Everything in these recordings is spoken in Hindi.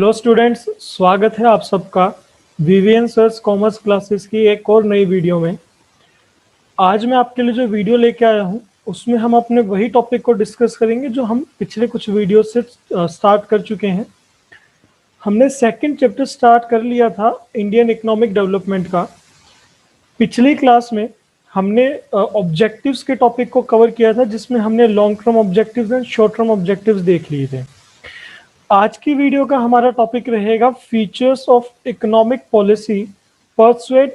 हेलो स्टूडेंट्स, स्वागत है आप सबका वीवीएन सर्च कॉमर्स क्लासेस की एक और नई वीडियो में। आज मैं आपके लिए जो वीडियो लेके आया हूँ उसमें हम अपने वही टॉपिक को डिस्कस करेंगे जो हम पिछले कुछ वीडियो से स्टार्ट कर चुके हैं। हमने सेकंड चैप्टर स्टार्ट कर लिया था इंडियन इकोनॉमिक डेवलपमेंट का। पिछली क्लास में हमने ऑब्जेक्टिव्स के टॉपिक को कवर किया था, जिसमें हमने long term objectives and short term objectives देख लिए थे। आज की वीडियो का हमारा टॉपिक रहेगा features of economic policy persuade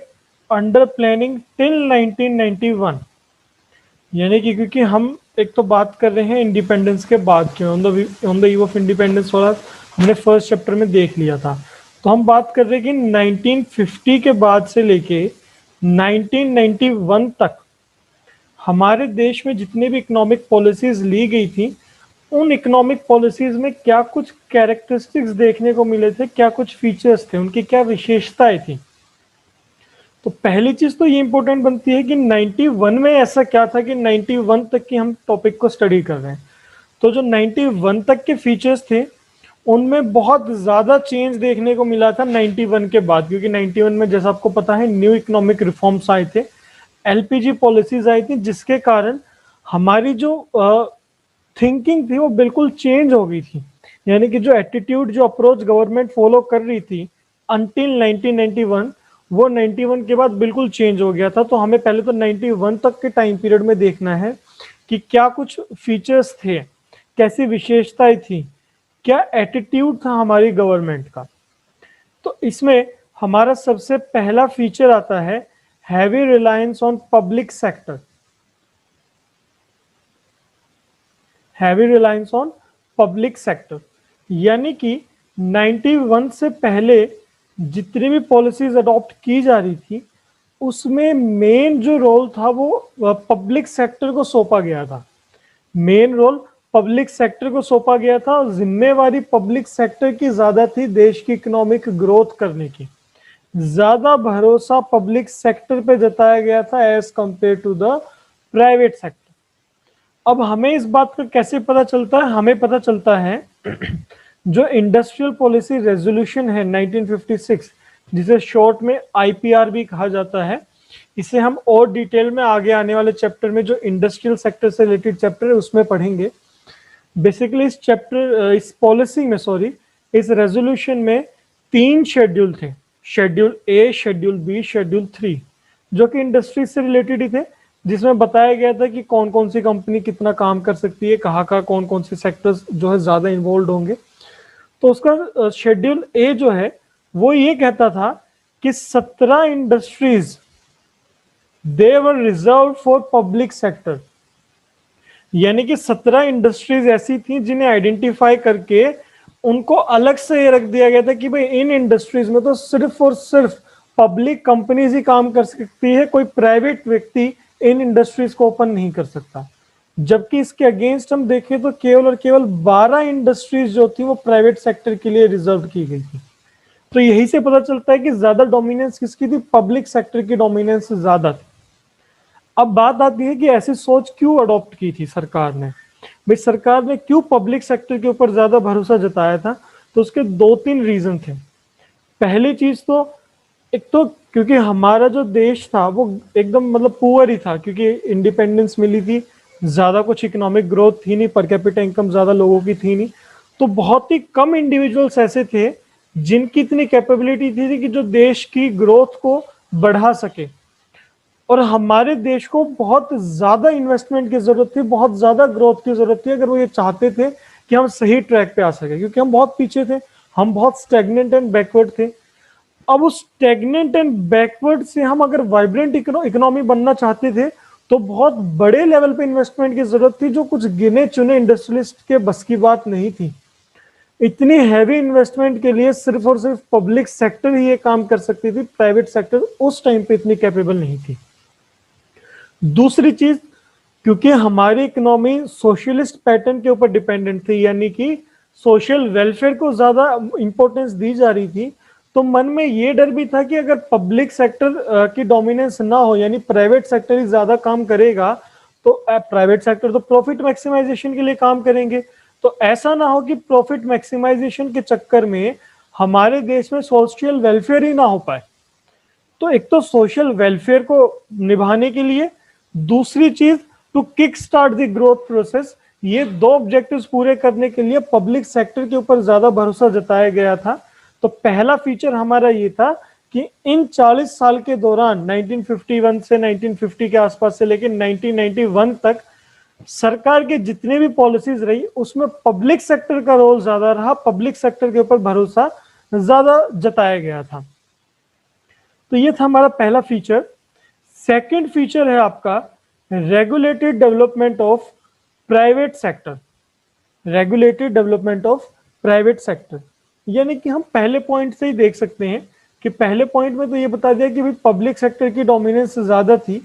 under planning till 1991। यानी कि क्योंकि हम एक तो बात कर रहे हैं इंडिपेंडेंस के बाद की, on the eve of independence वाला हमने फर्स्ट चैप्टर में देख लिया था। तो हम बात कर रहे हैं कि 1950 के बाद से लेके 1991 तक हमारे देश में जितने भी इकोनॉमिक पॉलिसीज ली गई थी, उन इकोनॉमिक पॉलिसीज में क्या कुछ कैरेक्टरिस्टिक्स देखने को मिले थे, क्या कुछ फीचर्स थे, उनकी क्या विशेषताएं थी। तो पहली चीज तो ये इंपॉर्टेंट बनती है कि 91 में ऐसा क्या था कि 91 तक की हम टॉपिक को स्टडी कर रहे हैं। तो जो 91 तक के फीचर्स थे उनमें बहुत ज्यादा चेंज देखने को मिला था 91 के बाद, क्योंकि 91 में जैसा आपको पता है न्यू इकोनॉमिक रिफॉर्म्स आए थे, एलपीजी पॉलिसीज आई थी, जिसके कारण हमारी जो थिंकिंग थी वो बिल्कुल चेंज हो गई थी। यानी कि जो एटीट्यूड, जो अप्रोच गवर्नमेंट फॉलो कर रही थी अंटिल 1991, वो 91 के बाद बिल्कुल चेंज हो गया था। तो हमें पहले तो 91 तक के टाइम पीरियड में देखना है कि क्या कुछ फीचर्स थे, कैसी विशेषताएं थी, क्या एटीट्यूड था हमारी गवर्नमेंट का। तो इसमें हमारा सबसे पहला फीचर आता है heavy reliance on public sector. Heavy reliance on public sector यानी कि 91 से पहले जितनी भी पॉलिसीज अडॉप्ट की जा रही थी उसमें मेन जो रोल था वो पब्लिक सेक्टर को सौंपा गया था। मेन रोल पब्लिक सेक्टर को सौंपा गया था और जिम्मेवारी पब्लिक सेक्टर की ज्यादा थी देश की इकोनॉमिक ग्रोथ करने की। ज्यादा भरोसा पब्लिक सेक्टर पे जताया गया था as compare to the private sector. अब हमें इस बात का कैसे पता चलता है? हमें पता चलता है जो इंडस्ट्रियल पॉलिसी रेजोल्यूशन है 1956, जिसे शॉर्ट में आईपीआर भी कहा जाता है, इसे हम और डिटेल में आगे आने वाले चैप्टर में जो इंडस्ट्रियल सेक्टर से रिलेटेड चैप्टर है उसमें पढ़ेंगे। बेसिकली इस पॉलिसी में इस रेजोल्यूशन में 3 शेड्यूल थे, शेड्यूल ए, शेड्यूल बी, शेड्यूल 3, जो कि इंडस्ट्री से रिलेटेड ही थे, जिसमें बताया गया था कि कौन कौन सी कंपनी कितना काम कर सकती है, कहाँ कहाँ कौन कौन से सेक्टर्स जो है ज्यादा इन्वॉल्व होंगे। तो उसका शेड्यूल ए जो है वो ये कहता था कि 17 industries they were reserve for public sector. यानी कि 17 इंडस्ट्रीज ऐसी थी जिन्हें आइडेंटिफाई करके उनको अलग से ये रख दिया गया था कि भाई इन इंडस्ट्रीज में तो सिर्फ और सिर्फ पब्लिक कंपनीज ही काम कर सकती है, कोई प्राइवेट व्यक्ति इन इंडस्ट्रीज को ओपन नहीं कर सकता। जबकि इसके अगेंस्ट हम देखें तो केवल और केवल 12 इंडस्ट्रीज जो थी वो प्राइवेट सेक्टर के लिए रिजर्व की गई थी। तो यही से पता चलता है कि ज्यादा डोमिनेंस किसकी थी? पब्लिक सेक्टर की डोमिनेंस ज्यादा थी। अब बात आती है कि ऐसी सोच क्यों अडॉप्ट की थी सरकार ने? भाई सरकार ने क्यों पब्लिक सेक्टर के ऊपर ज्यादा भरोसा जताया था? तो उसके 2-3 रीजन थे। पहली चीज तो एक तो क्योंकि हमारा जो देश था वो एकदम मतलब पुअर ही था, क्योंकि इंडिपेंडेंस मिली थी, ज्यादा कुछ इकोनॉमिक ग्रोथ थी नहीं, पर कैपिटा इनकम ज्यादा लोगों की थी नहीं। तो बहुत ही कम इंडिविजुअल्स ऐसे थे जिनकी इतनी कैपेबिलिटी थी कि जो देश की ग्रोथ को बढ़ा सके। और हमारे देश को बहुत ज्यादा इन्वेस्टमेंट की जरूरत थी, बहुत ज्यादा ग्रोथ की जरूरत थी, अगर वो ये चाहते थे कि हम सही ट्रैक पे आ सके, क्योंकि हम बहुत पीछे थे, हम बहुत स्टेगनेंट एंड बैकवर्ड थे। अब उस स्टेगनेंट एंड बैकवर्ड से हम अगर वाइब्रेंट इकोनॉमी बनना चाहते थे तो बहुत बड़े लेवल पे इन्वेस्टमेंट की जरूरत थी, जो कुछ गिने चुने इंडस्ट्रियलिस्ट के बस की बात नहीं थी। इतनी हैवी इन्वेस्टमेंट के लिए सिर्फ और सिर्फ पब्लिक सेक्टर ही ये काम कर सकती थी, प्राइवेट सेक्टर उस टाइम पे इतनी कैपेबल नहीं थी। दूसरी चीज, क्योंकि हमारी इकोनॉमी सोशलिस्ट पैटर्न के ऊपर डिपेंडेंट थी, यानी कि सोशल वेलफेयर को ज्यादा इंपॉर्टेंस दी जा रही थी, तो मन में ये डर भी था कि अगर पब्लिक सेक्टर की डोमिनेंस ना हो, यानी प्राइवेट सेक्टर ही ज्यादा काम करेगा, तो प्राइवेट सेक्टर तो प्रॉफिट मैक्सिमाइजेशन के लिए काम करेंगे, तो ऐसा ना हो कि प्रॉफिट मैक्सिमाइजेशन के चक्कर में हमारे देश में सोशल वेलफेयर ही ना हो पाए। तो एक तो सोशल वेलफेयर को निभाने के लिए, दूसरी चीज to kick start the growth process, ये दो ऑब्जेक्टिव्स पूरे करने के लिए पब्लिक सेक्टर के ऊपर ज्यादा भरोसा जताया गया था। तो पहला फीचर हमारा ये था कि इन 40 साल के दौरान 1951 से 1950 के आसपास से लेकर 1991 तक सरकार के जितने भी पॉलिसीज रही उसमें पब्लिक सेक्टर का रोल ज्यादा रहा, पब्लिक सेक्टर के ऊपर भरोसा ज्यादा जताया गया था। तो ये था हमारा पहला फीचर। सेकंड फीचर है आपका regulated development of private sector. Regulated development of private sector यानी कि हम पहले पॉइंट से ही देख सकते हैं कि पहले पॉइंट में तो ये बता दिया कि भाई पब्लिक सेक्टर की डोमिनेंस ज्यादा थी।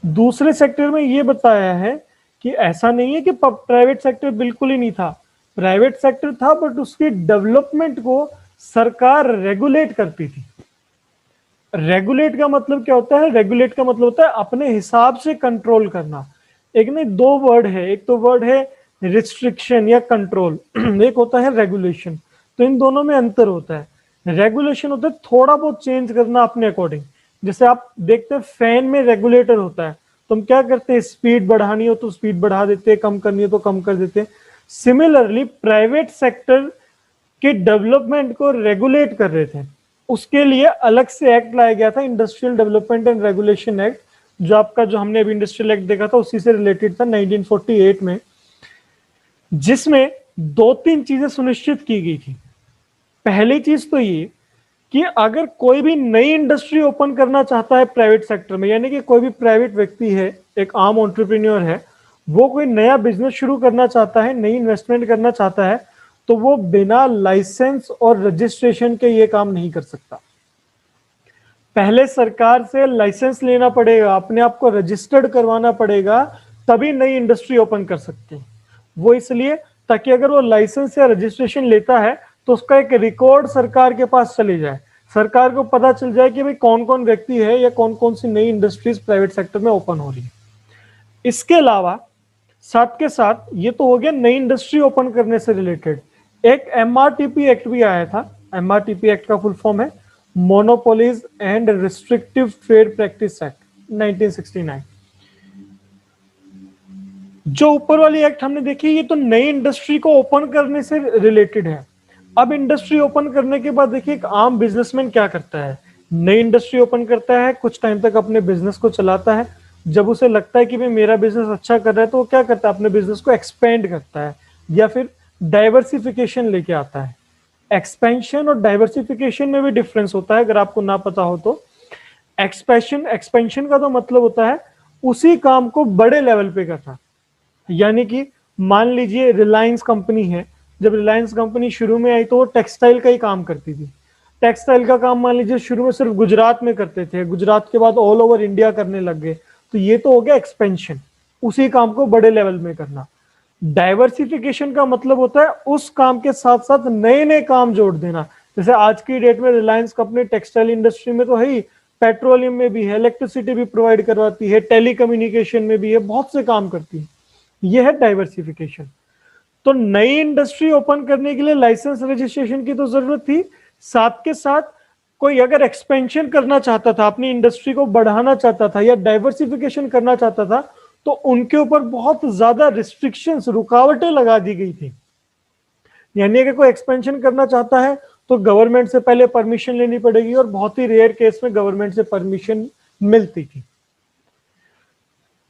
दूसरे सेक्टर में ये बताया है कि ऐसा नहीं है कि प्राइवेट सेक्टर बिल्कुल ही नहीं था, प्राइवेट सेक्टर था बट उसकी डेवलपमेंट को सरकार रेगुलेट करती थी। रेगुलेट का मतलब क्या होता है? रेगुलेट का मतलब होता है अपने हिसाब से कंट्रोल करना। एक नहीं, दो वर्ड है, एक तो वर्ड है रिस्ट्रिक्शन या कंट्रोल, एक होता है रेगुलेशन। तो इन दोनों में अंतर होता है। रेगुलेशन होता है थोड़ा बहुत चेंज करना अपने अकॉर्डिंग। जैसे आप देखते हैं फैन में रेगुलेटर होता है, तो हम क्या करते हैं, स्पीड बढ़ानी हो तो स्पीड बढ़ा देते हैं, कम करनी हो तो कम कर देते हैं। सिमिलरली प्राइवेट सेक्टर के डेवलपमेंट को रेगुलेट कर रहे थे, उसके लिए अलग से एक्ट लाया गया था, industrial development and regulation act, जो आपका जो हमने अभी इंडस्ट्रियल एक्ट देखा था उसी से रिलेटेड था 1948 में, जिसमें दो तीन चीजें सुनिश्चित की गई थी। पहली चीज तो ये कि अगर कोई भी नई इंडस्ट्री ओपन करना चाहता है प्राइवेट सेक्टर में, यानी कि कोई भी प्राइवेट व्यक्ति है, एक आम एंटरप्रेन्योर है, वो कोई नया बिजनेस शुरू करना चाहता है, नई इन्वेस्टमेंट करना चाहता है, तो वो बिना लाइसेंस और रजिस्ट्रेशन के ये काम नहीं कर सकता। पहले सरकार से लाइसेंस लेना पड़ेगा, अपने आप को रजिस्टर्ड करवाना पड़ेगा, तभी नई इंडस्ट्री ओपन कर सकते हैं। वो इसलिए ताकि अगर वो लाइसेंस या रजिस्ट्रेशन लेता है तो उसका एक रिकॉर्ड सरकार के पास चले जाए, सरकार को पता चल जाए कि भाई कौन कौन व्यक्ति है या कौन कौन सी नई इंडस्ट्रीज प्राइवेट सेक्टर में ओपन हो रही है। इसके अलावा साथ के साथ ये तो हो गया नई इंडस्ट्री ओपन करने से रिलेटेड, एक एमआरटीपी एक्ट भी आया था। एमआरटीपी एक्ट का फुल फॉर्म है monopolies and restrictive trade practice act 1969। जो ऊपर वाली एक्ट हमने देखी ये तो नई इंडस्ट्री को ओपन करने से रिलेटेड है। अब इंडस्ट्री ओपन करने के बाद देखिए एक आम बिजनेसमैन क्या करता है, नई इंडस्ट्री ओपन करता है, कुछ टाइम तक अपने बिजनेस को चलाता है, जब उसे लगता है कि भाई मेरा बिजनेस अच्छा कर रहा है तो वो क्या करता है, अपने बिजनेस को एक्सपेंड करता है या फिर डाइवर्सिफिकेशन लेके आता है। एक्सपेंशन और डाइवर्सिफिकेशन में भी डिफरेंस होता है, अगर आपको ना पता हो तो। एक्सपेंशन का तो मतलब होता है उसी काम को बड़े लेवल पे करना, यानी कि मान लीजिए रिलायंस कंपनी है, जब रिलायंस कंपनी शुरू में आई तो वो टेक्सटाइल का ही काम करती थी। टेक्सटाइल का काम मान लीजिए शुरू में सिर्फ गुजरात में करते थे, गुजरात के बाद ऑल ओवर इंडिया करने लग गए, तो ये तो हो गया एक्सपेंशन, उसी काम को बड़े लेवल में करना। डाइवर्सिफिकेशन का मतलब होता है उस काम के साथ साथ नए नए काम जोड़ देना। जैसे आज की डेट में रिलायंस कंपनी टेक्सटाइल इंडस्ट्री में तो है ही, पेट्रोलियम में भी है, इलेक्ट्रिसिटी भी प्रोवाइड करवाती है, टेलीकम्युनिकेशन में भी है, बहुत से काम करती है। यह है डाइवर्सिफिकेशन। तो नई इंडस्ट्री ओपन करने के लिए लाइसेंस रजिस्ट्रेशन की तो जरूरत थी, साथ के साथ कोई अगर एक्सपेंशन करना चाहता था, अपनी इंडस्ट्री को बढ़ाना चाहता था या डाइवर्सिफिकेशन करना चाहता था, तो उनके ऊपर बहुत ज्यादा रिस्ट्रिक्शंस, रुकावटें लगा दी गई थी। यानी अगर कोई एक्सपेंशन करना चाहता है तो गवर्नमेंट से पहले परमिशन लेनी पड़ेगी, और बहुत ही रेयर केस में गवर्नमेंट से परमिशन मिलती थी।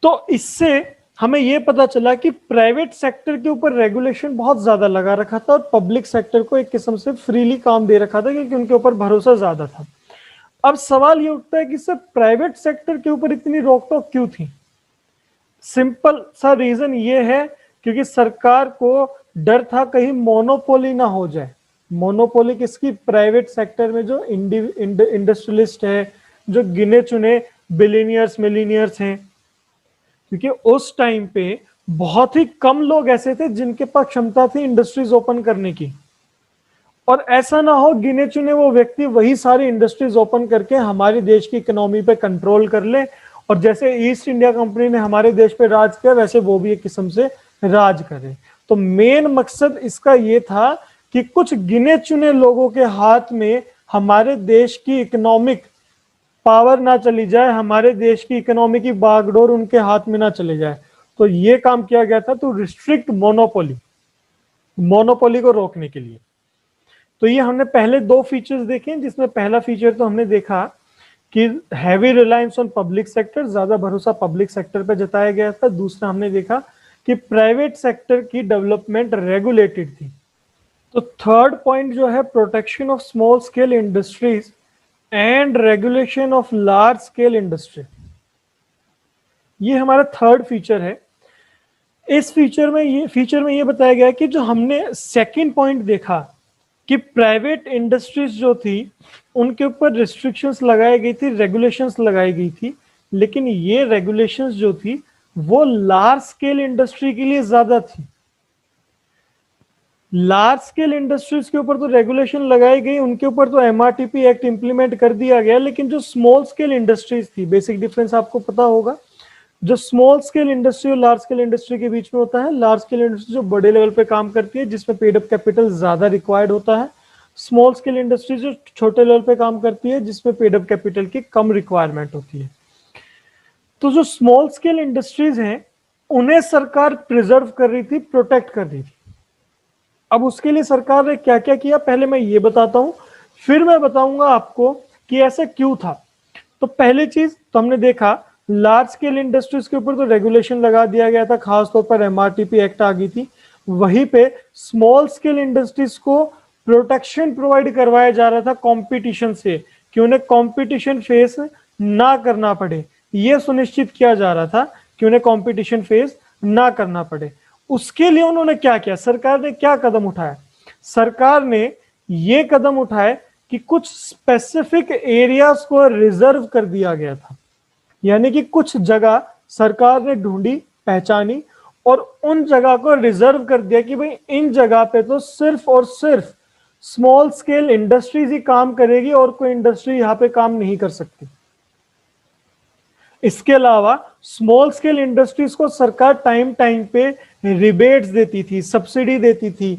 तो इससे हमें यह पता चला कि प्राइवेट सेक्टर के ऊपर रेगुलेशन बहुत ज्यादा लगा रखा था और पब्लिक सेक्टर को एक किस्म से फ्रीली काम दे रखा था, क्योंकि उनके ऊपर भरोसा ज्यादा था। अब सवाल ये उठता है कि सर प्राइवेट सेक्टर के ऊपर इतनी रोक टोक क्यों थी? सिंपल सा रीजन ये है क्योंकि सरकार को डर था कहीं मोनोपोली ना हो जाए। मोनोपोली किसकी? प्राइवेट सेक्टर में जो इंडस्ट्रियलिस्ट है, जो गिने चुने बिलियनियर्स मिलीनियर्स हैं, क्योंकि उस टाइम पे बहुत ही कम लोग ऐसे थे जिनके पास क्षमता थी इंडस्ट्रीज ओपन करने की। और ऐसा ना हो गिने चुने वो व्यक्ति वही सारी इंडस्ट्रीज ओपन करके हमारे देश की इकोनॉमी पे कंट्रोल कर ले, और जैसे ईस्ट इंडिया कंपनी ने हमारे देश पे राज किया वैसे वो भी एक किस्म से राज करे। तो मेन मकसद इसका ये था कि कुछ गिने चुने लोगों के हाथ में हमारे देश की इकोनॉमिक पावर ना चली जाए, हमारे देश की इकोनॉमी की बागडोर उनके हाथ में ना चले जाए। तो ये काम किया गया था टू रिस्ट्रिक्ट मोनोपोली, मोनोपोली को रोकने के लिए। तो ये हमने पहले दो फीचर्स देखे, जिसमें पहला फीचर तो हमने देखा कि heavy reliance on public sector, ज्यादा भरोसा पब्लिक सेक्टर पे जताया गया था। दूसरा हमने देखा कि प्राइवेट सेक्टर की डेवलपमेंट रेगुलेटेड थी। तो थर्ड पॉइंट जो है protection of small scale industries and regulation of large scale industry, ये हमारा थर्ड फीचर है। इस फीचर में ये बताया गया कि जो हमने सेकंड पॉइंट देखा कि प्राइवेट इंडस्ट्रीज जो थी उनके ऊपर रिस्ट्रिक्शंस लगाई गई थी, रेगुलेशंस लगाई गई थी, लेकिन ये रेगुलेशंस जो थी वो लार्ज स्केल इंडस्ट्री के लिए ज्यादा थी। लार्ज स्केल इंडस्ट्रीज के ऊपर तो रेगुलेशन लगाई गई, उनके ऊपर तो एमआरटीपी एक्ट इंप्लीमेंट कर दिया गया, लेकिन जो स्मॉल स्केल इंडस्ट्रीज थी, बेसिक डिफरेंस आपको पता होगा, जो स्मॉल स्केल इंडस्ट्री और लार्ज स्केल इंडस्ट्री के बीच में होता है, लार्ज स्केल इंडस्ट्री जो बड़े लेवल पे काम करती है, जिसमें पेड अप कैपिटल ज्यादा रिक्वायर्ड होता है, स्मॉल स्केल इंडस्ट्री जो छोटे लेवल पे काम करती है, जिसमें पेड अप कैपिटल की कम रिक्वायरमेंट होती है। तो जो स्मॉल स्केल इंडस्ट्रीज हैं उन्हें सरकार प्रिजर्व कर रही थी, प्रोटेक्ट कर रही थी। अब उसके लिए सरकार ने क्या क्या किया, पहले मैं ये बताता हूं, फिर मैं बताऊंगा आपको कि ऐसा क्यों था। तो पहली चीज तो हमने देखा, लार्ज स्केल इंडस्ट्रीज के ऊपर तो रेगुलेशन लगा दिया गया था, खासतौर पर एमआरटीपी एक्ट आ गई थी। वहीं पे स्मॉल स्केल इंडस्ट्रीज को प्रोटेक्शन प्रोवाइड करवाया जा रहा था कंपटीशन से, कि उन्हें कंपटीशन फेस ना करना पड़े। यह सुनिश्चित किया जा रहा था कि उन्हें कंपटीशन फेस ना करना पड़े। उसके लिए उन्होंने क्या किया, सरकार ने क्या कदम उठाया, सरकार ने यह कदम उठाए कि कुछ स्पेसिफिक एरियाज को रिजर्व कर दिया गया था। यानी कि कुछ जगह सरकार ने ढूंढी, पहचानी और उन जगह को रिजर्व कर दिया कि भाई इन जगह पे तो सिर्फ और सिर्फ स्मॉल स्केल इंडस्ट्रीज ही काम करेगी और कोई इंडस्ट्री यहां पे काम नहीं कर सकती। इसके अलावा स्मॉल स्केल इंडस्ट्रीज को सरकार टाइम टाइम पे रिबेट्स देती थी, सब्सिडी देती थी,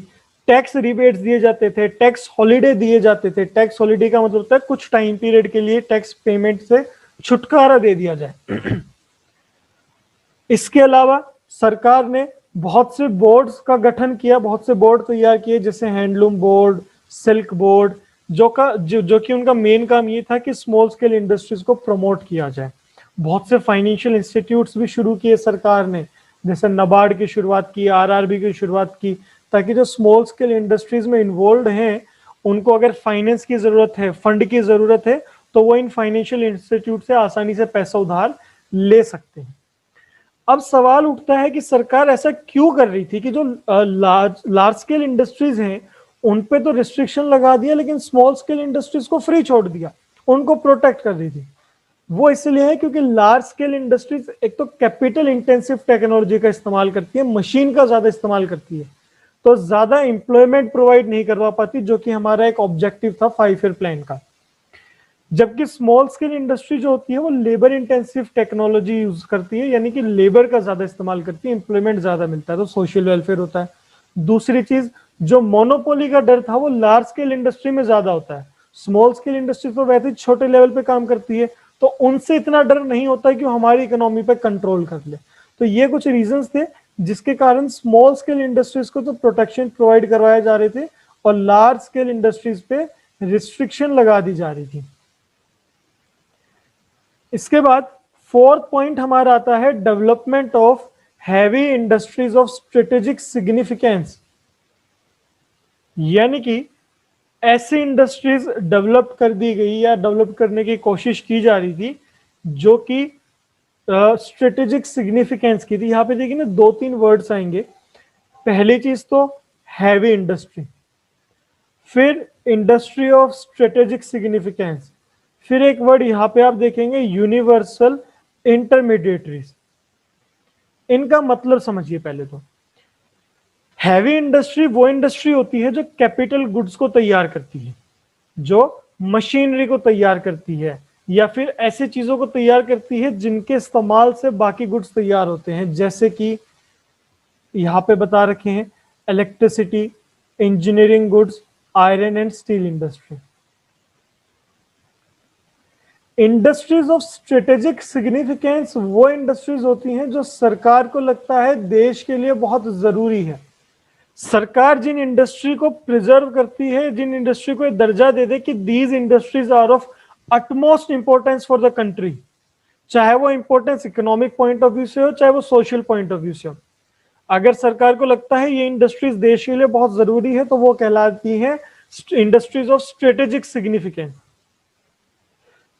टैक्स रिबेट्स दिए जाते थे, टैक्स हॉलिडे दिए जाते थे। टैक्स हॉलिडे का मतलब होता है कुछ टाइम पीरियड के लिए टैक्स पेमेंट से छुटकारा दे दिया जाए। इसके अलावा सरकार ने बहुत से बोर्ड्स का गठन किया, बहुत से बोर्ड तैयार किए, जैसे हैंडलूम बोर्ड, सिल्क बोर्ड, जो कि उनका मेन काम ये था कि स्मॉल स्केल इंडस्ट्रीज को प्रमोट किया जाए। बहुत से फाइनेंशियल इंस्टीट्यूट्स भी शुरू किए सरकार ने, जैसे नबार्ड की शुरुआत की, आरआरबी की शुरुआत की, ताकि जो स्मॉल स्केल इंडस्ट्रीज में इन्वॉल्व हैं उनको अगर फाइनेंस की जरूरत है, फंड की जरूरत है, तो वो इन फाइनेंशियल इंस्टीट्यूट से आसानी से पैसा उधार ले सकते हैं। अब सवाल उठता है कि सरकार ऐसा क्यों कर रही थी कि जो लार्ज स्केल इंडस्ट्रीज हैं उन पे तो रिस्ट्रिक्शन लगा दिया, लेकिन स्मॉल स्केल इंडस्ट्रीज को फ्री छोड़ दिया, उनको प्रोटेक्ट कर रही थी। वो इसलिए है क्योंकि लार्ज स्केल इंडस्ट्रीज एक तो कैपिटल इंटेंसिव टेक्नोलॉजी का इस्तेमाल करती है, मशीन का ज्यादा इस्तेमाल करती है, तो ज्यादा एम्प्लॉयमेंट प्रोवाइड नहीं करवा पाती, जो कि हमारा एक ऑब्जेक्टिव था 5 ईयर प्लान का। जबकि स्मॉल स्केल इंडस्ट्री जो होती है वो लेबर इंटेंसिव टेक्नोलॉजी यूज करती है, यानी कि लेबर का ज्यादा इस्तेमाल करती है, एम्प्लॉयमेंट ज्यादा मिलता है, तो सोशल वेलफेयर होता है। दूसरी चीज, जो मोनोपोली का डर था वो लार्ज स्केल इंडस्ट्री में ज्यादा होता है। स्मॉल स्केल इंडस्ट्री तो वैसे ही छोटे लेवल पे काम करती है, तो उनसे इतना डर नहीं होता है कि वो हमारी इकोनॉमी पे कंट्रोल कर ले। तो ये कुछ रीजंस थे जिसके कारण स्मॉल स्केल इंडस्ट्रीज को तो प्रोटेक्शन प्रोवाइड करवाए जा रहे थे और लार्ज स्केल इंडस्ट्रीज पे रिस्ट्रिक्शन लगा दी जा रही थी। इसके बाद फोर्थ पॉइंट हमारा आता है development of heavy industries of strategic significance, यानी कि ऐसी इंडस्ट्रीज डेवलप कर दी गई या डेवलप करने की कोशिश की जा रही थी जो कि स्ट्रेटेजिक सिग्निफिकेंस की थी। यहां पे देखिए ना 2-3 वर्ड्स आएंगे। पहली चीज तो हैवी इंडस्ट्री, फिर इंडस्ट्री ऑफ स्ट्रेटेजिक सिग्निफिकेंस, फिर एक वर्ड यहां पे आप देखेंगे यूनिवर्सल इंटरमीडिएटरीज। इनका मतलब समझिए पहले तो। हैवी इंडस्ट्री वो इंडस्ट्री होती है जो कैपिटल गुड्स को तैयार करती है, जो मशीनरी को तैयार करती है, या फिर ऐसी चीजों को तैयार करती है जिनके इस्तेमाल से बाकी गुड्स तैयार होते हैं, जैसे कि यहां पे बता रखे हैं electricity, engineering goods, iron and steel industry. Industries of strategic significance वो इंडस्ट्रीज होती हैं जो सरकार को लगता है देश के लिए बहुत जरूरी है। सरकार जिन इंडस्ट्री को प्रिजर्व करती है, जिन इंडस्ट्री को दर्जा दे दे कि these industries are of utmost importance for the country, चाहे वो importance economic point of view से हो, चाहे वो सोशल पॉइंट ऑफ व्यू से हो। अगर सरकार को लगता है ये इंडस्ट्रीज देश के लिए बहुत जरूरी है तो वो कहलाती है industries of strategic significance.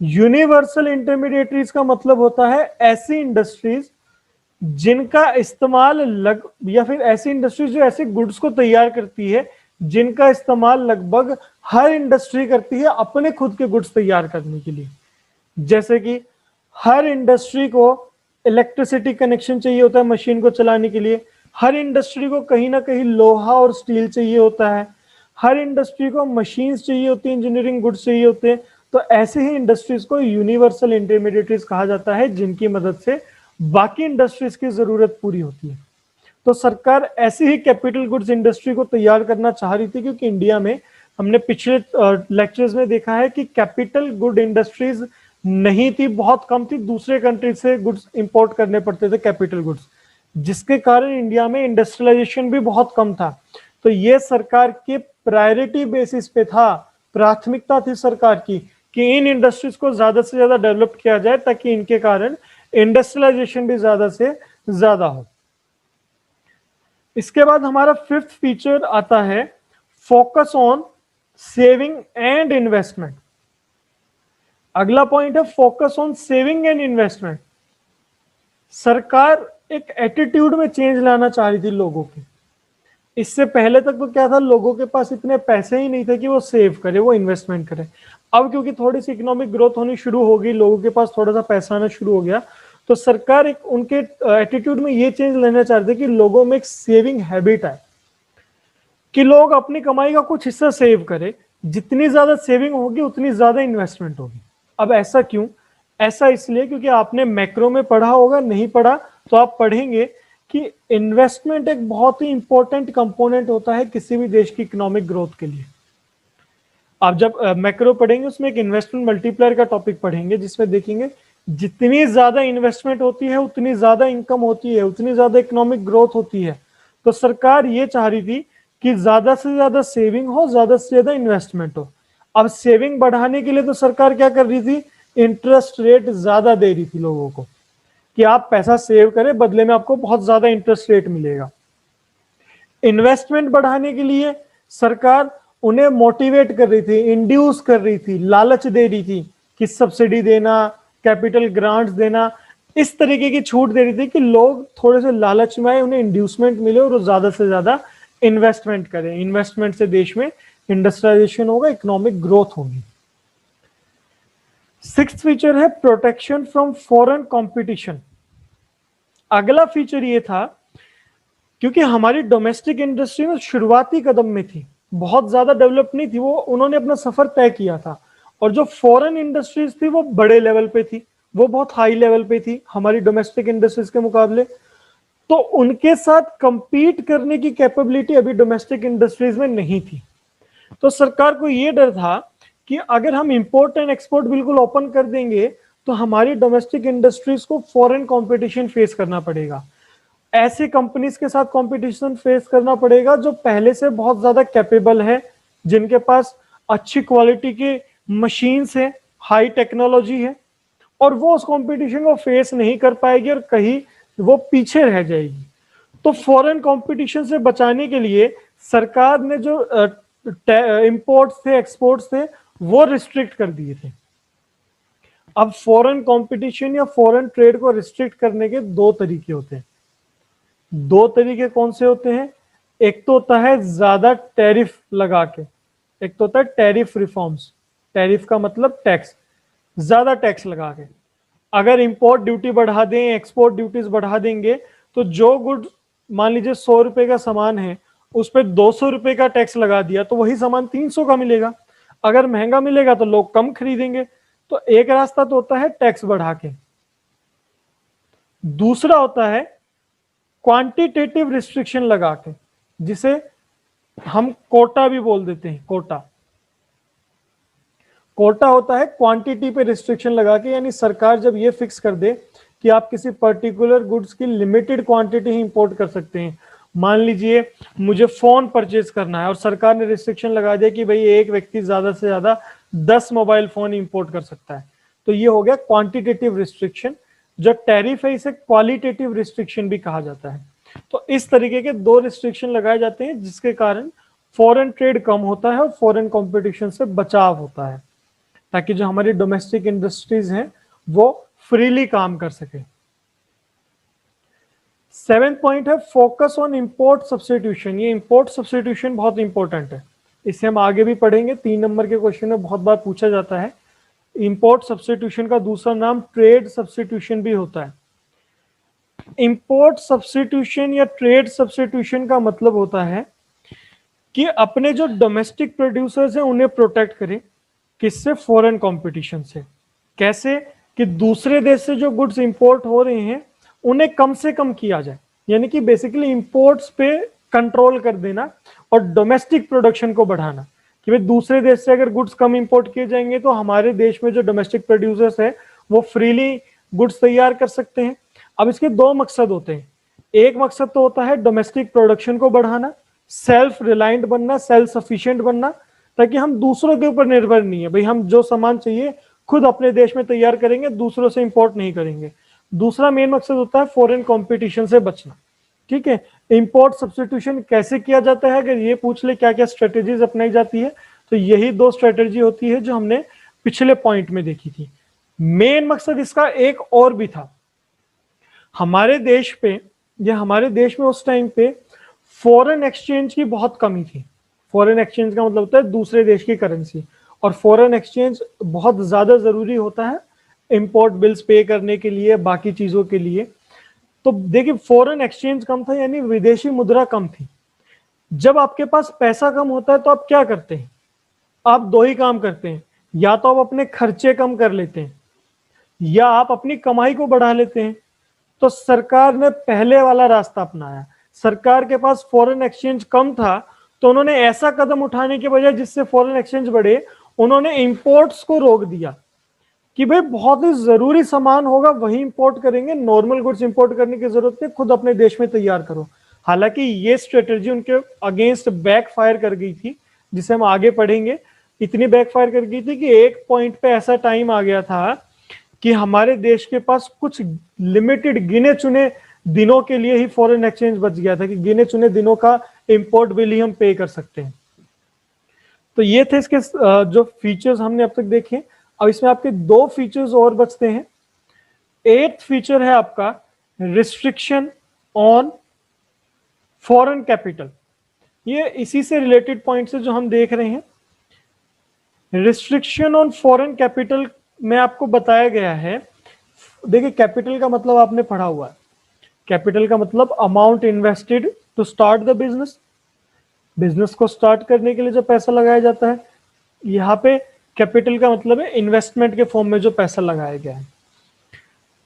Universal intermediaries का मतलब होता है ऐसी इंडस्ट्रीज जिनका इस्तेमाल या फिर ऐसी इंडस्ट्रीज जो ऐसे गुड्स को तैयार करती है जिनका इस्तेमाल लगभग हर इंडस्ट्री करती है अपने खुद के गुड्स तैयार करने के लिए। जैसे कि हर इंडस्ट्री को इलेक्ट्रिसिटी कनेक्शन चाहिए होता है मशीन को चलाने के लिए, हर इंडस्ट्री को कहीं ना कहीं लोहा और स्टील चाहिए होता है, हर इंडस्ट्री को मशीन्स चाहिए होती है, इंजीनियरिंग गुड्स चाहिए होते हैं। तो ऐसे ही इंडस्ट्रीज को यूनिवर्सल इंटरमीडिएटरीज कहा जाता है जिनकी मदद से बाकी इंडस्ट्रीज की जरूरत पूरी होती है। तो सरकार ऐसी ही कैपिटल गुड्स इंडस्ट्री को तैयार करना चाह रही थी क्योंकि इंडिया में हमने पिछले लेक्चर्स में देखा है कि कैपिटल गुड इंडस्ट्रीज नहीं थी, बहुत कम थी, दूसरे कंट्री से गुड्स इंपोर्ट करने पड़ते थे कैपिटल गुड्स, जिसके कारण इंडिया में इंडस्ट्रियलाइजेशन भी बहुत कम था। तो ये सरकार के प्रायोरिटी बेसिस पे था, प्राथमिकता थी सरकार की कि इन इंडस्ट्रीज को ज्यादा से ज्यादा डेवलप किया जाए ताकि इनके कारण इंडस्ट्रियलाइजेशन भी ज्यादा से ज्यादा हो। इसके बाद हमारा फिफ्थ फीचर आता है focus on saving and investment. अगला पॉइंट है focus on saving and investment. सरकार एक एटीट्यूड में चेंज लाना चाह रही थी लोगों के। इससे पहले तक तो क्या था, लोगों के पास इतने पैसे ही नहीं थे कि वो सेव करे, वो इन्वेस्टमेंट करे। अब क्योंकि थोड़ी सी इकोनॉमिक ग्रोथ होनी शुरू हो गई, लोगों के पास थोड़ा सा पैसा आना शुरू हो गया, तो सरकार एक उनके एटीट्यूड में ये चेंज लेना चाहते कि लोगों में एक सेविंग हैबिट आए, कि लोग अपनी कमाई का कुछ हिस्सा सेव करें। जितनी ज्यादा सेविंग होगी उतनी ज्यादा इन्वेस्टमेंट होगी। अब ऐसा क्यों? ऐसा इसलिए क्योंकि आपने मैक्रो में पढ़ा होगा, नहीं पढ़ा तो आप पढ़ेंगे कि इन्वेस्टमेंट एक बहुत ही इंपॉर्टेंट कंपोनेंट होता है किसी भी देश की इकोनॉमिक ग्रोथ के लिए। आप जब मैक्रो पढ़ेंगे उसमें एक इन्वेस्टमेंट मल्टीप्लायर का टॉपिक पढ़ेंगे जिसमें देखेंगे जितनी ज्यादा इन्वेस्टमेंट होती है उतनी ज्यादा इनकम होती है, उतनी ज्यादा इकोनॉमिक ग्रोथ होती है। तो सरकार ये चाह रही थी कि ज्यादा से ज्यादा सेविंग हो, ज्यादा से ज्यादा इन्वेस्टमेंट हो। अब सेविंग बढ़ाने के लिए तो सरकार क्या कर रही थी, इंटरेस्ट रेट ज्यादा दे रही थी लोगों को कि आप पैसा सेव करें, बदले में आपको बहुत ज्यादा इंटरेस्ट रेट मिलेगा। इन्वेस्टमेंट बढ़ाने के लिए सरकार उन्हें मोटिवेट कर रही थी, इंड्यूस कर रही थी, लालच दे रही थी कि सब्सिडी देना, कैपिटल ग्रांट्स देना, इस तरीके की छूट दे रही थी कि लोग थोड़े से लालच में आए, उन्हें इंड्यूसमेंट मिले और ज्यादा से ज्यादा इन्वेस्टमेंट करें। इन्वेस्टमेंट से देश में इंडस्ट्रियलाइजेशन होगा, इकोनॉमिक ग्रोथ होगी। सिक्स्थ फीचर है प्रोटेक्शन फ्रॉम फॉरेन कंपटीशन। अगला फीचर ये था क्योंकि हमारी डोमेस्टिक इंडस्ट्री में शुरुआती कदम में थी, बहुत ज्यादा डेवलप नहीं थी, वो उन्होंने अपना सफर तय किया था, और जो फॉरेन इंडस्ट्रीज थी वो बड़े लेवल पे थी, वो बहुत हाई लेवल पे थी हमारी डोमेस्टिक इंडस्ट्रीज के मुकाबले। तो उनके साथ कंपीट करने की कैपेबिलिटी अभी डोमेस्टिक इंडस्ट्रीज में नहीं थी। तो सरकार को यह डर था कि अगर हम इंपोर्ट एंड एक्सपोर्ट बिल्कुल ओपन कर देंगे तो हमारी डोमेस्टिक इंडस्ट्रीज को फॉरेन कंपटीशन फेस करना पड़ेगा। ऐसी कंपनीज के साथ कंपटीशन फेस करना पड़ेगा जो पहले से बहुत ज्यादा कैपेबल है, जिनके पास अच्छी क्वालिटी के मशीन्स है, हाई टेक्नोलॉजी है, और वो उस कंपटीशन को फेस नहीं कर पाएगी और कहीं वो पीछे रह जाएगी। तो फॉरेन कंपटीशन से बचाने के लिए सरकार ने जो इंपोर्ट्स थे, एक्सपोर्ट्स थे, वो रिस्ट्रिक्ट कर दिए थे। अब फॉरेन कंपटीशन या फॉरेन ट्रेड को रिस्ट्रिक्ट करने के दो तरीके होते हैं। दो तरीके कौन से होते हैं? एक तो होता है ज्यादा टैरिफ लगा के, एक तो होता है टैरिफ रिफॉर्म्स। टैरिफ का मतलब टैक्स, ज्यादा टैक्स लगा के। अगर इंपोर्ट ड्यूटी बढ़ा दें, एक्सपोर्ट ड्यूटीज बढ़ा देंगे, तो जो गुड मान लीजिए 100 रुपए का सामान है, उस पर 200 रुपए का टैक्स लगा दिया तो वही सामान 300 का मिलेगा। अगर महंगा मिलेगा तो लोग कम खरीदेंगे। तो एक रास्ता तो होता है टैक्स बढ़ा के, दूसरा होता है क्वांटिटेटिव रिस्ट्रिक्शन लगा के, जिसे हम कोटा भी बोल देते हैं। कोटा, कोटा होता है क्वांटिटी पे रिस्ट्रिक्शन लगा के, यानी सरकार जब ये फिक्स कर दे कि आप किसी पर्टिकुलर गुड्स की लिमिटेड क्वांटिटी ही इंपोर्ट कर सकते हैं। मान लीजिए मुझे फोन परचेज करना है और सरकार ने रिस्ट्रिक्शन लगा दिया कि भाई एक व्यक्ति ज्यादा से ज्यादा 10 मोबाइल फोन इंपोर्ट कर सकता है, तो ये हो गया क्वांटिटेटिव रिस्ट्रिक्शन। जो टैरिफ है इसे क्वालिटेटिव रिस्ट्रिक्शन भी कहा जाता है। तो इस तरीके के दो रिस्ट्रिक्शन लगाए जाते हैं जिसके कारण फॉरेन ट्रेड कम होता है और फॉरेन कंपटीशन से बचाव होता है, ताकि जो हमारी डोमेस्टिक इंडस्ट्रीज हैं वो फ्रीली काम कर सके। 7th पॉइंट है फोकस ऑन इंपोर्ट सब्स्टिट्यूशन। ये इंपोर्ट सब्स्टिट्यूशन बहुत इंपॉर्टेंट है, इसे हम आगे भी पढ़ेंगे। 3 नंबर के क्वेश्चन में बहुत बार पूछा जाता है। इंपोर्ट सब्स्टिट्यूशन का दूसरा नाम ट्रेड सब्स्टिट्यूशन भी होता है। इंपोर्ट सब्स्टिट्यूशन या ट्रेड सब्स्टिट्यूशन का मतलब होता है कि अपने जो डोमेस्टिक प्रोड्यूसर्स हैं उन्हें प्रोटेक्ट करें, किससे? फॉरेन कंपटीशन से। कैसे? कि दूसरे देश से जो गुड्स इंपोर्ट हो रहे हैं उन्हें कम से कम किया जाए, यानी कि बेसिकली इंपोर्ट्स पे कंट्रोल कर देना और डोमेस्टिक प्रोडक्शन को बढ़ाना, कि भाई दूसरे देश से अगर गुड्स कम इंपोर्ट किए जाएंगे तो हमारे देश में जो डोमेस्टिक प्रोड्यूसर्स है वो फ्रीली गुड्स तैयार कर सकते हैं। अब इसके दो मकसद होते हैं। एक मकसद तो होता है डोमेस्टिक प्रोडक्शन को बढ़ाना, सेल्फ रिलायंट बनना, सेल्फ सफिशिएंट बनना, ताकि हम दूसरों के ऊपर निर्भर नहीं है, भाई हम जो सामान चाहिए खुद अपने देश में तैयार करेंगे, दूसरों से इंपोर्ट नहीं करेंगे। दूसरा मेन मकसद होता है फॉरेन कंपटीशन से बचना। ठीक है, इंपोर्ट सब्स्टिट्यूशन कैसे किया जाता है? अगर ये पूछ ले क्या क्या स्ट्रेटेजीज अपनाई जाती है, तो यही दो स्ट्रेटेजी होती है जो हमने पिछले पॉइंट में देखी थी। मेन मकसद इसका एक और भी था। हमारे देश पे या हमारे देश में उस टाइम पे फॉरेन एक्सचेंज की बहुत कमी थी। फॉरेन एक्सचेंज का मतलब होता है दूसरे देश की करेंसी, और फॉरेन एक्सचेंज बहुत ज्यादा जरूरी होता है इंपोर्ट बिल्स पे करने के लिए, बाकी चीजों के लिए। तो देखिए फॉरेन एक्सचेंज कम था, यानी विदेशी मुद्रा कम थी। जब आपके पास पैसा कम होता है तो आप क्या करते हैं? आप दो ही काम करते हैं, या तो आप अपने खर्चे कम कर लेते हैं या आप अपनी कमाई को बढ़ा लेते हैं। तो सरकार ने पहले वाला रास्ता अपनाया। सरकार के पास फॉरेन एक्सचेंज कम था तो उन्होंने ऐसा कदम उठाने के बजाय जिससे फॉरेन एक्सचेंज बढ़े, उन्होंने इंपोर्ट्स को रोक दिया कि भाई बहुत ही जरूरी सामान होगा वही इंपोर्ट करेंगे, नॉर्मल गुड्स इंपोर्ट करने की जरूरत नहीं, खुद अपने देश में तैयार करो। हालांकि ये स्ट्रेटेजी उनके अगेंस्ट बैकफायर कर गई थी, जिसे हम आगे पढ़ेंगे। इतनी बैकफायर कर गई थी कि एक पॉइंट पे ऐसा टाइम आ गया था कि हमारे देश के पास कुछ लिमिटेड गिने चुने दिनों के लिए ही फॉरेन एक्सचेंज बच गया था, कि गिने चुने दिनों का इंपोर्ट बिल ही हम पे कर सकते हैं। तो ये थे इसके जो फीचर्स हमने अब तक देखे। अब इसमें आपके दो फीचर्स और बचते हैं। 8th फीचर है आपका रिस्ट्रिक्शन ऑन फॉरेन कैपिटल। ये इसी से रिलेटेड पॉइंट्स है जो हम देख रहे हैं। रिस्ट्रिक्शन ऑन फॉरेन कैपिटल में आपको बताया गया है, देखिए कैपिटल का मतलब आपने पढ़ा हुआ है। कैपिटल का मतलब amount invested to start the business. Business को स्टार्ट करने के लिए जो पैसा लगाया जाता है, यहाँ पे कैपिटल का मतलब है इन्वेस्टमेंट के फॉर्म में जो पैसा लगाया गया है।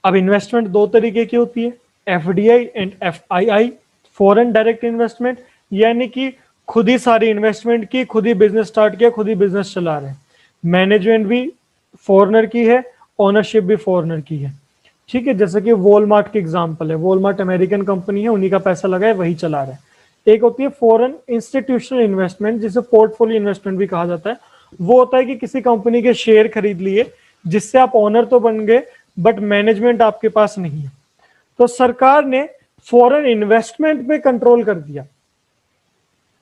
अब इन्वेस्टमेंट दो तरीके की होती है, FDI and FII, foreign direct investment, यानी कि खुद ही सारी इन्वेस्टमेंट की, खुद ही बिजनेस स्टार्ट किया, खुद ही बिजनेस चला रहे हैं। मैनेजमेंट भी फॉरेनर की है, ओनरशिप भी फॉरेनर की है। ठीक है, जैसे कि वॉलमार्ट की एग्जांपल है, वॉलमार्ट अमेरिकन कंपनी है, उन्हीं का पैसा लगा है, वही चला रहा है। एक होती है फॉरेन इंस्टीट्यूशनल इन्वेस्टमेंट, जिसे पोर्टफोलियो इन्वेस्टमेंट भी कहा जाता है। वो होता है कि किसी कंपनी के शेयर खरीद लिए, जिससे आप ओनर तो बन गए बट मैनेजमेंट आपके पास नहीं है। तो सरकार ने फॉरेन इन्वेस्टमेंट पे कंट्रोल कर दिया,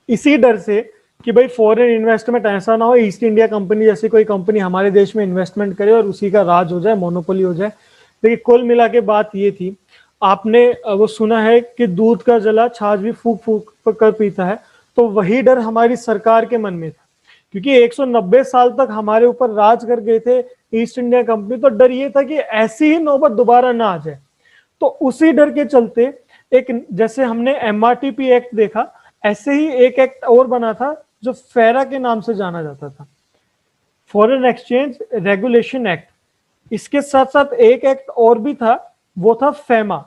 इसी डर से कि भाई फॉरेन इन्वेस्टमेंट ऐसा ना हो ईस्ट इंडिया कंपनी जैसी कोई कंपनी हमारे देश में इन्वेस्टमेंट करे और उसी का राज हो जाए, मोनोपोली हो जाए। देखिए कुल मिला के बात ये थी, आपने वो सुना है कि दूध का जला छाछ भी फूक फूक कर पीता है, तो वही डर हमारी सरकार के मन में था, क्योंकि 190 साल तक हमारे ऊपर राज कर गए थे ईस्ट इंडिया कंपनी। तो डर ये था कि ऐसी ही नौबत दोबारा ना आ जाए। तो उसी डर के चलते एक, जैसे हमने एमआरटीपी एक्ट देखा, ऐसे ही एक एक्ट और बना था जो फेरा के नाम से जाना जाता था, फॉरेन एक्सचेंज रेगुलेशन एक्ट। इसके साथ साथ एक एक्ट और भी था, वो था FEMA,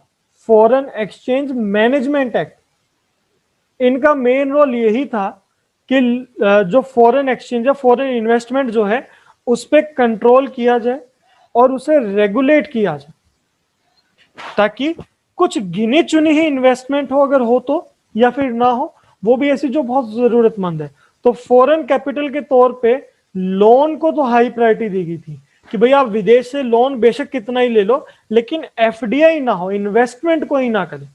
foreign exchange management act. इनका मेन रोल यही था कि जो फॉरेन एक्सचेंज या फॉरेन इन्वेस्टमेंट जो है उस पर कंट्रोल किया जाए और उसे रेगुलेट किया जाए, ताकि कुछ गिने चुने ही इन्वेस्टमेंट हो, अगर हो तो, या फिर ना हो, वो भी ऐसी जो बहुत जरूरतमंद है। तो फॉरेन कैपिटल के तौर पे लोन को तो हाई प्रायोरिटी दी गई थी कि भाई आप विदेश से लोन बेशक कितना ही ले लो, लेकिन एफडीआई ना हो, इन्वेस्टमेंट को ही ना करें,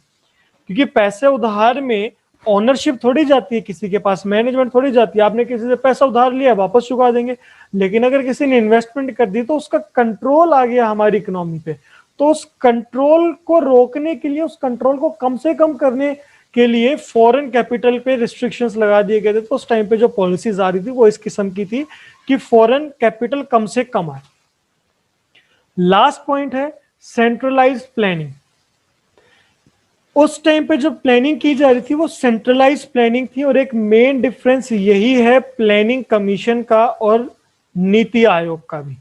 क्योंकि पैसे उधार में ओनरशिप थोड़ी जाती है किसी के पास, मैनेजमेंट थोड़ी जाती है। आपने किसी से पैसा उधार लिया, वापस चुका देंगे, लेकिन अगर किसी ने इन्वेस्टमेंट कर दी तो उसका कंट्रोल आ गया हमारी इकोनॉमी पे। तो उस कंट्रोल को रोकने के लिए, उस कंट्रोल को कम से कम करने के लिए फॉरेन कैपिटल पे रिस्ट्रिक्शंस लगा दिए गए थे। तो उस टाइम पे जो पॉलिसीज आ रही थी वो इस किस्म की थी कि फॉरेन कैपिटल कम से कम आए। लास्ट पॉइंट है सेंट्रलाइज्ड प्लानिंग। उस टाइम पे जो प्लानिंग की जा रही थी वो सेंट्रलाइज प्लानिंग थी, और एक मेन डिफरेंस यही है प्लानिंग कमीशन का और नीति आयोग का भी,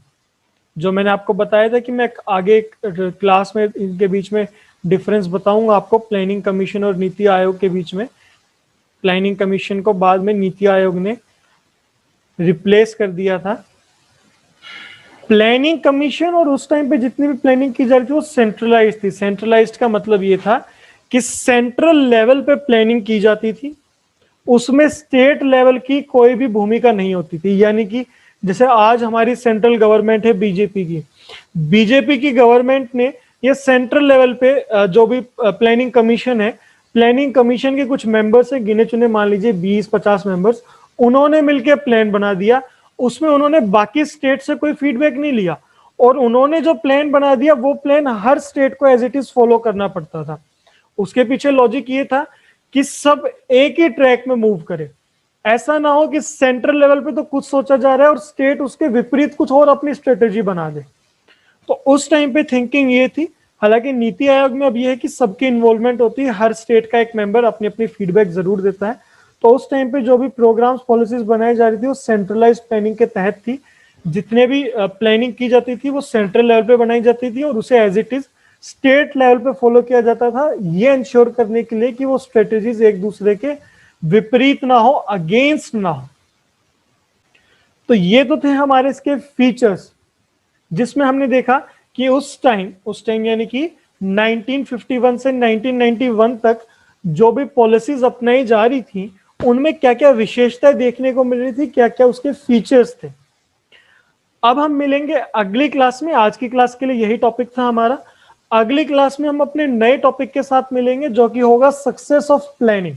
जो मैंने आपको बताया था कि मैं आगे क्लास में इनके बीच में डिफरेंस बताऊंगा आपको, प्लानिंग कमीशन और नीति आयोग के बीच में। प्लानिंग कमीशन को बाद में नीति आयोग ने रिप्लेस कर दिया था। प्लानिंग कमीशन और उस टाइम पे जितनी भी प्लानिंग की जा रही थी वो सेंट्रलाइज थी। सेंट्रलाइज्ड का मतलब ये था कि सेंट्रल लेवल पे प्लानिंग की जाती थी, उसमें स्टेट लेवल की कोई भी भूमिका नहीं होती थी। यानी कि जैसे आज हमारी सेंट्रल गवर्नमेंट है बीजेपी की गवर्नमेंट ने ये सेंट्रल लेवल पे जो भी प्लानिंग कमीशन है, प्लानिंग कमीशन के कुछ मेंबर्स है, गिने चुने, मान लीजिए 20-50 मेंबर्स, उन्होंने मिलकर प्लान बना दिया। उसमें उन्होंने बाकी स्टेट से कोई फीडबैक नहीं लिया, और उन्होंने जो प्लान बना दिया वो प्लान हर स्टेट को एज इट इज फॉलो करना पड़ता था। उसके पीछे लॉजिक ये था कि सब एक ही ट्रैक में मूव करे, ऐसा ना हो कि सेंट्रल लेवल पे तो कुछ सोचा जा रहा है और स्टेट उसके विपरीत कुछ और अपनी स्ट्रेटेजी बना दे। तो उस टाइम पे थिंकिंग ये थी। हालांकि नीति आयोग में अब ये है कि सबकी इन्वॉल्वमेंट होती है, हर स्टेट का एक मेंबर अपनी अपनी फीडबैक जरूर देता है। तो उस टाइम पे जो भी प्रोग्राम्स पॉलिसीज बनाई जा रही थी वो सेंट्रलाइज प्लानिंग के तहत थी। जितने भी प्लानिंग की जाती थी वो सेंट्रल लेवल पे बनाई जाती थी और उसे as it is state level पे फॉलो किया जाता था, ये इंश्योर करने के लिए कि वो स्ट्रेटेजीज एक दूसरे के विपरीत ना हो, अगेंस्ट ना हो। तो ये तो थे हमारे इसके फीचर्स, जिसमें हमने देखा कि उस टाइम यानी कि 1951 से 1991 तक जो भी पॉलिसीज अपनाई जा रही थी उनमें क्या क्या विशेषताएं देखने को मिल रही थी, क्या क्या उसके फीचर्स थे। अब हम मिलेंगे अगली क्लास में। आज की क्लास के लिए यही टॉपिक था हमारा। अगली क्लास में हम अपने नए टॉपिक के साथ मिलेंगे, जो कि होगा success of planning,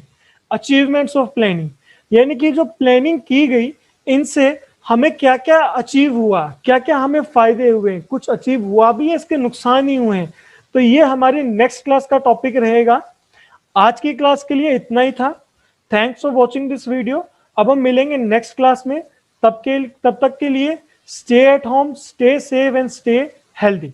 achievements of planning. यानी कि जो प्लानिंग की गई इनसे हमें क्या क्या अचीव हुआ, क्या क्या हमें फायदे हुए, कुछ अचीव हुआ भी है, इसके नुकसान ही हुए हैं। तो ये हमारी नेक्स्ट क्लास का टॉपिक रहेगा। आज की क्लास के लिए इतना ही था। Thanks for watching this video. अब हम मिलेंगे नेक्स्ट क्लास में। तब तक के लिए stay at home, stay safe and stay healthy.